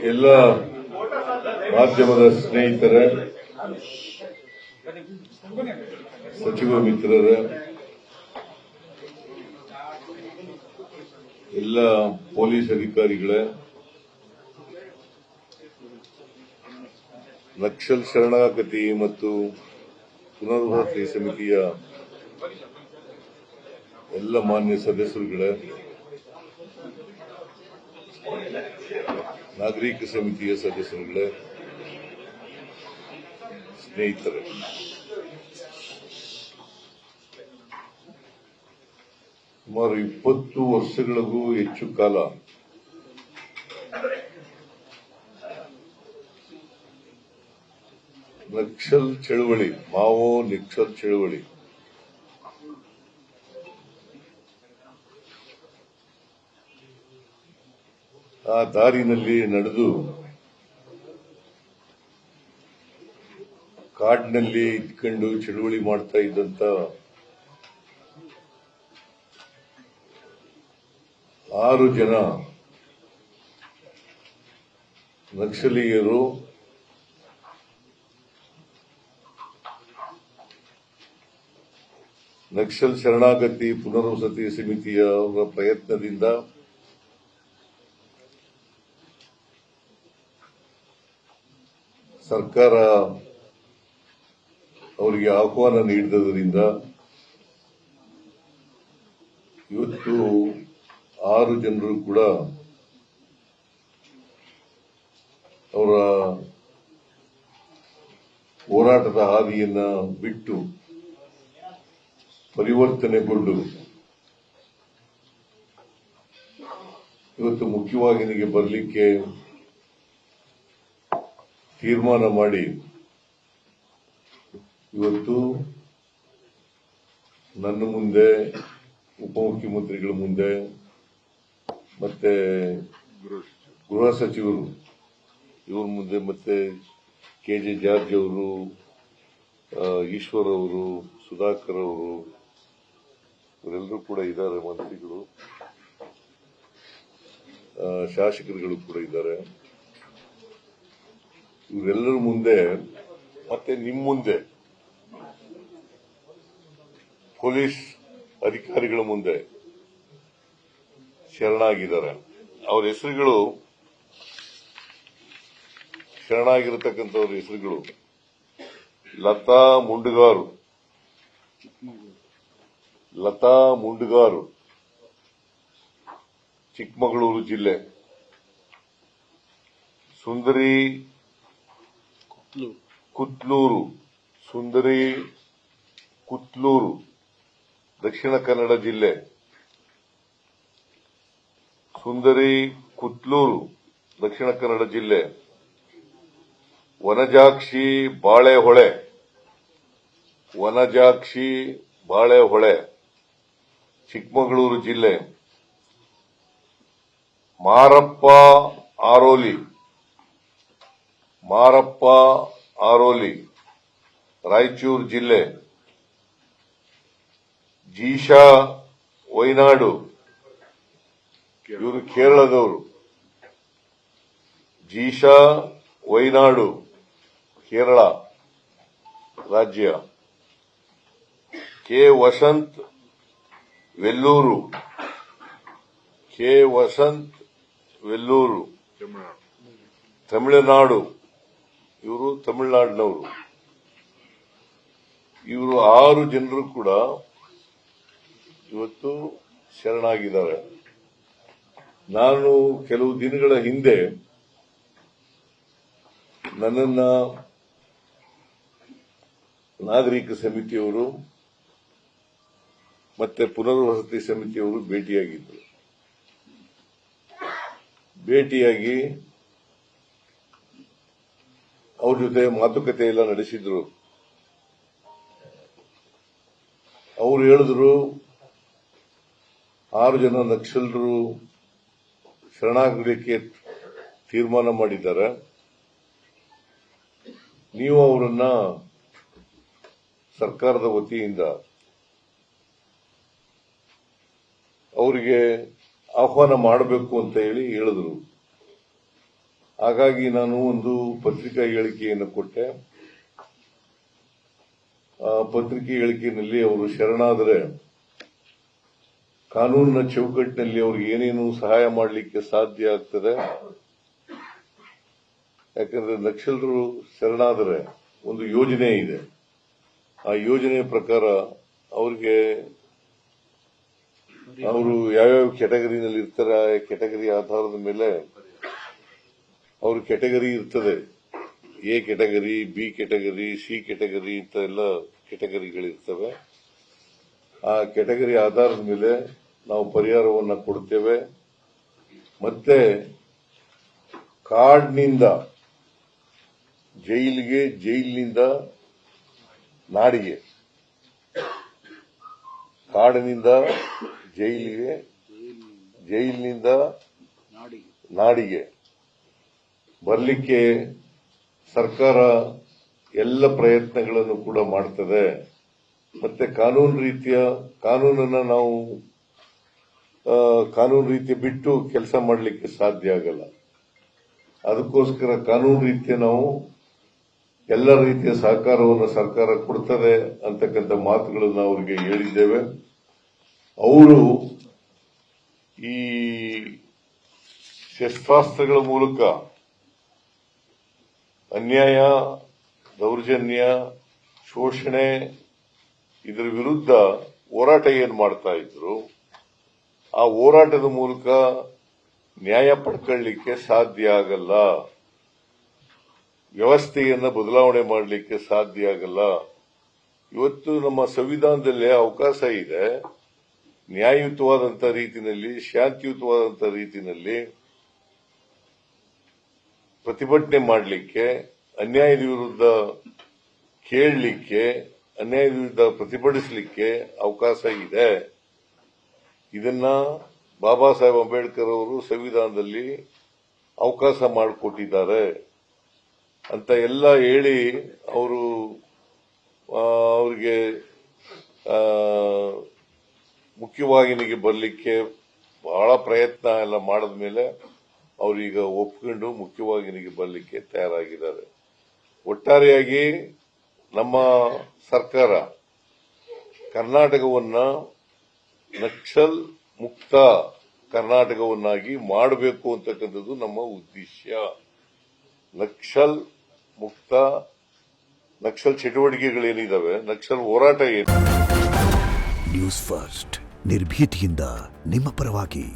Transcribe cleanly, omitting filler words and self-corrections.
ಎಲ್ಲ ಮಾಧ್ಯಮದ ಸ್ನೇಹಿತರ ಸಚಿವ ಮಿತ್ರರ ಎಲ್ಲ ಪೊಲೀಸ್ ಅಧಿಕಾರಿಗಳ ನಕ್ಸಲ್ ಶರಣಾಗತಿ ಮತ್ತು ಪುನರ್ವಸತಿ ಸಮಿತಿಯ ಎಲ್ಲ ಮಾನ್ಯ ಸದಸ್ಯರುಗಳ ನಾಗರಿಕ ಸಮಿತಿಯ ಸದಸ್ಯರುಗಳ ಸ್ನೇಹಿತರೆ, ಸುಮಾರು 20 ವರ್ಷಗಳಿಗೂ ಹೆಚ್ಚು ಕಾಲ ನಕ್ಸಲ್ ಚಳವಳಿ, ಮಾವೋ ನಕ್ಸಲ್ ಚಳವಳಿ ಆ ದಾರಿನಲ್ಲಿ ನಡೆದು ಕಾಡಿನಲ್ಲಿ ಇದ್ಕೊಂಡು ಚಳವಳಿ ಮಾಡ್ತಾ ಇದ್ದಂತ 6 ಜನ ನಕ್ಸಲೀಯರು ನಕ್ಸಲ್ ಶರಣಾಗತಿ ಪುನರ್ವಸತಿ ಸಮಿತಿಯ ಪ್ರಯತ್ನದಿಂದ ಸರ್ಕಾರ ಅವರಿಗೆ ಆಹ್ವಾನ ನೀಡಿದ್ದರಿಂದ ಇವತ್ತು 6 ಜನರು ಕೂಡ ಅವರ ಹೋರಾಟದ ಹಾದಿಯನ್ನ ಬಿಟ್ಟು ಪರಿವರ್ತನೆಗೊಂಡು ಇವತ್ತು ಮುಖ್ಯವಾಹಿನಿಗೆ ಬರಲಿಕ್ಕೆ ತೀರ್ಮಾನ ಮಾಡಿ ಇವತ್ತು ನನ್ನ ಮುಂದೆ, ಉಪಮುಖ್ಯಮಂತ್ರಿಗಳ ಮುಂದೆ, ಮತ್ತೆ ಗೃಹ ಸಚಿವರು ಇವರ ಮುಂದೆ, ಮತ್ತೆ ಕೆಜೆ ಜಾರ್ಜ್ ಅವರು, ಈಶ್ವರ್ ಅವರು, ಸುಧಾಕರ್ ಅವರು, ಇವರೆಲ್ಲರೂ ಕೂಡ ಇದ್ದಾರೆ. ಮಂತ್ರಿಗಳು, ಶಾಸಕರುಗಳು ಕೂಡ ಇದ್ದಾರೆ. ಇವರೆಲ್ಲರ ಮುಂದೆ ಮತ್ತೆ ನಿಮ್ಮ ಮುಂದೆ ಪೊಲೀಸ್ ಅಧಿಕಾರಿಗಳ ಮುಂದೆ ಶರಣಾಗಿದ್ದಾರೆ. ಅವರ ಹೆಸರುಗಳು, ಶರಣಾಗಿರತಕ್ಕಂಥವ್ರ ಹೆಸರುಗಳು: ಲತಾ ಮುಂಡುಗಾರು, ಚಿಕ್ಕಮಗಳೂರು ಜಿಲ್ಲೆ; ಸುಂದರಿ ಕುತ್ಲೂರು, ದಕ್ಷಿಣ ಕನ್ನಡ ಜಿಲ್ಲೆ; ಸುಂದರಿ ಕುತ್ಲೂರು, ದಕ್ಷಿಣ ಕನ್ನಡ ಜಿಲ್ಲೆ; ವನಜಾಕ್ಷಿ ಬಾಳೆಹೊಳೆ, ಚಿಕ್ಕಮಗಳೂರು ಜಿಲ್ಲೆ; ಮಾರಪ್ಪ ಆರೋಲಿ, ರಾಯಚೂರು ಜಿಲ್ಲೆ; ಜೀಶಾ ವೈನಾಡು, ಇವರು ಕೇರಳದವರು; ಜೀಶಾ ವೈನಾಡು, ಕೇರಳ ರಾಜ್ಯ; ಕೆ ವಸಂತ್ ವೆಲ್ಲೂರು, ತಮಿಳುನಾಡು, ಇವರು ತಮಿಳುನಾಡಿನವರು. ಇವರು 6 ಜನರು ಕೂಡ ಇವತ್ತು ಶರಣಾಗಿದ್ದಾರೆ. ನಾನು ಕೆಲವು ದಿನಗಳ ಹಿಂದೆ ನನ್ನನ್ನ ನಾಗರಿಕ ಸಮಿತಿಯವರು ಮತ್ತೆ ಪುನರ್ವಸತಿ ಸಮಿತಿಯವರು ಭೇಟಿಯಾಗಿ ಅವ್ರ ಜೊತೆ ಮಾತುಕತೆ ಎಲ್ಲ ನಡೆಸಿದ್ರು. ಅವರು ಹೇಳಿದ್ರು, 6 ಜನ ನಕ್ಸಲರು ಶರಣಾಗಲಿಕ್ಕೆ ತೀರ್ಮಾನ ಮಾಡಿದ್ದಾರೆ. ನೀವು ಅವರನ್ನ ಸರ್ಕಾರದ ವತಿಯಿಂದ ಅವರಿಗೆ ಆಹ್ವಾನ ಮಾಡಬೇಕು ಅಂತ ಹೇಳಿದ್ರು. ಹಾಗಾಗಿ ನಾನು ಒಂದು ಪತ್ರಿಕಾ ಹೇಳಿಕೆಯನ್ನು ಕೊಟ್ಟೆ. ಆ ಪತ್ರಿಕೆ ಹೇಳಿಕೆಯಲ್ಲಿ ಅವರು ಶರಣಾದರೆ ಕಾನೂನಿನ ಚೌಕಟ್ಟಿನಲ್ಲಿ ಅವ್ರಿಗೆ ಏನೇನು ಸಹಾಯ ಮಾಡಲಿಕ್ಕೆ ಸಾಧ್ಯ ಆಗ್ತದೆ. ಯಾಕಂದ್ರೆ ನಕ್ಸಲರು ಶರಣಾದರೆ ಒಂದು ಯೋಜನೆ ಇದೆ. ಆ ಯೋಜನೆ ಪ್ರಕಾರ ಅವ್ರಿಗೆ ಅವರು ಯಾವ್ಯಾವ ಕ್ಯಾಟಗರಿನಲ್ಲಿ ಇರ್ತಾರೆ, ಆ ಕ್ಯಾಟಗರಿ ಆಧಾರದ ಮೇಲೆ ಅವ್ರ ಕ್ಯಾಟಗರಿ ಇರ್ತದೆ. A category, B category, C category ಅಂತ ಎಲ್ಲ ಕ್ಯಾಟಗರಿಗಳಿರ್ತವೆ. ಆ ಕ್ಯಾಟಗರಿ ಆಧಾರದ ಮೇಲೆ ನಾವು ಪರಿಹಾರವನ್ನು ಕೊಡ್ತೇವೆ. ಮತ್ತೆ ಕಾಡ್ನಿಂದ ಜೈಲಿಗೆ, ಜೈಲಿನಿಂದ ನಾಡಿಗೆ, ಕಾಡಿನಿಂದ ಜೈಲಿಗೆ, ಜೈಲಿನಿಂದ ನಾಡಿಗೆ ಬರಲಿಕ್ಕೆ ಸರ್ಕಾರ ಎಲ್ಲ ಪ್ರಯತ್ನಗಳನ್ನು ಕೂಡ ಮಾಡ್ತದೆ. ಮತ್ತೆ ಕಾನೂನನ್ನ ನಾವು ಕಾನೂನು ರೀತಿ ಬಿಟ್ಟು ಕೆಲಸ ಮಾಡಲಿಕ್ಕೆ ಸಾಧ್ಯ ಆಗಲ್ಲ. ಅದಕ್ಕೋಸ್ಕರ ಕಾನೂನು ರೀತಿಯ ನಾವು ಎಲ್ಲ ರೀತಿಯ ಸಹಕಾರವನ್ನು ಸರ್ಕಾರ ಕೊಡ್ತದೆ ಅಂತಕ್ಕಂಥ ಮಾತುಗಳನ್ನು ಅವರಿಗೆ ಹೇಳಿದ್ದೇವೆ. ಅವರು ಈ ಶಸ್ತ್ರಾಸ್ತ್ರಗಳ ಮೂಲಕ ಅನ್ಯಾಯ, ದೌರ್ಜನ್ಯ, ಶೋಷಣೆ ಇದರ ವಿರುದ್ಧ ಹೋರಾಟ ಏನು ಮಾಡ್ತಾ ಇದ್ರು, ಆ ಹೋರಾಟದ ಮೂಲಕ ನ್ಯಾಯ ಪಡ್ಕೊಳ್ಳಲಿಕ್ಕೆ ಸಾಧ್ಯ ಆಗಲ್ಲ. ವ್ಯವಸ್ಥೆಯನ್ನು ಬದಲಾವಣೆ ಮಾಡಲಿಕ್ಕೆ ಸಾಧ್ಯ ಆಗಲ್ಲ. ಇವತ್ತು ನಮ್ಮ ಸಂವಿಧಾನದಲ್ಲೇ ಅವಕಾಶ ಇದೆ. ನ್ಯಾಯಯುತವಾದಂಥ ರೀತಿಯಲ್ಲಿ, ಶಾಂತಿಯುತವಾದಂಥ ರೀತಿಯಲ್ಲಿ ಪ್ರತಿಭಟನೆ ಮಾಡಲಿಕ್ಕೆ, ಅನ್ಯಾಯದ ವಿರುದ್ಧ ಕೇಳಲಿಕ್ಕೆ, ಅನ್ಯಾಯದ ವಿರುದ್ಧ ಪ್ರತಿಭಟಿಸಲಿಕ್ಕೆ ಅವಕಾಶ ಇದೆ. ಇದನ್ನ ಬಾಬಾ ಸಾಹೇಬ್ ಅಂಬೇಡ್ಕರ್ ಅವರು ಸಂವಿಧಾನದಲ್ಲಿ ಅವಕಾಶ ಮಾಡಿಕೊಟ್ಟಿದ್ದಾರೆ ಅಂತ ಎಲ್ಲ ಹೇಳಿ ಅವರು ಅವರಿಗೆ ಮುಖ್ಯವಾಹಿನಿಗೆ ಬರಲಿಕ್ಕೆ ಬಹಳ ಪ್ರಯತ್ನ ಎಲ್ಲ ಮಾಡಿದ ಮೇಲೆ ಅವರೀಗ ಒಪ್ಕೊಂಡು ಮುಖ್ಯವಾಹಿನಿಗೆ ಬರಲಿಕ್ಕೆ ತಯಾರಾಗಿದ್ದಾರೆ. ಒಟ್ಟಾರೆಯಾಗಿ ನಮ್ಮ ಸರ್ಕಾರ ಕರ್ನಾಟಕವನ್ನ ನಕ್ಸಲ್ ಮುಕ್ತ ಕರ್ನಾಟಕವನ್ನಾಗಿ ಮಾಡಬೇಕು ಅಂತಕ್ಕಂಥದ್ದು ನಮ್ಮ ಉದ್ದೇಶ. ನಕ್ಸಲ್ ಮುಕ್ತ, ನಕ್ಸಲ್ ಚಟುವಟಿಕೆಗಳೇನಿದಾವೆ, ನಕ್ಸಲ್ ಹೋರಾಟ ಏನು. ನ್ಯೂಸ್ ಫಸ್ಟ್ ನಿರ್ಭೀತಿಯಿಂದ ನಿಮ್ಮ ಪರವಾಗಿ.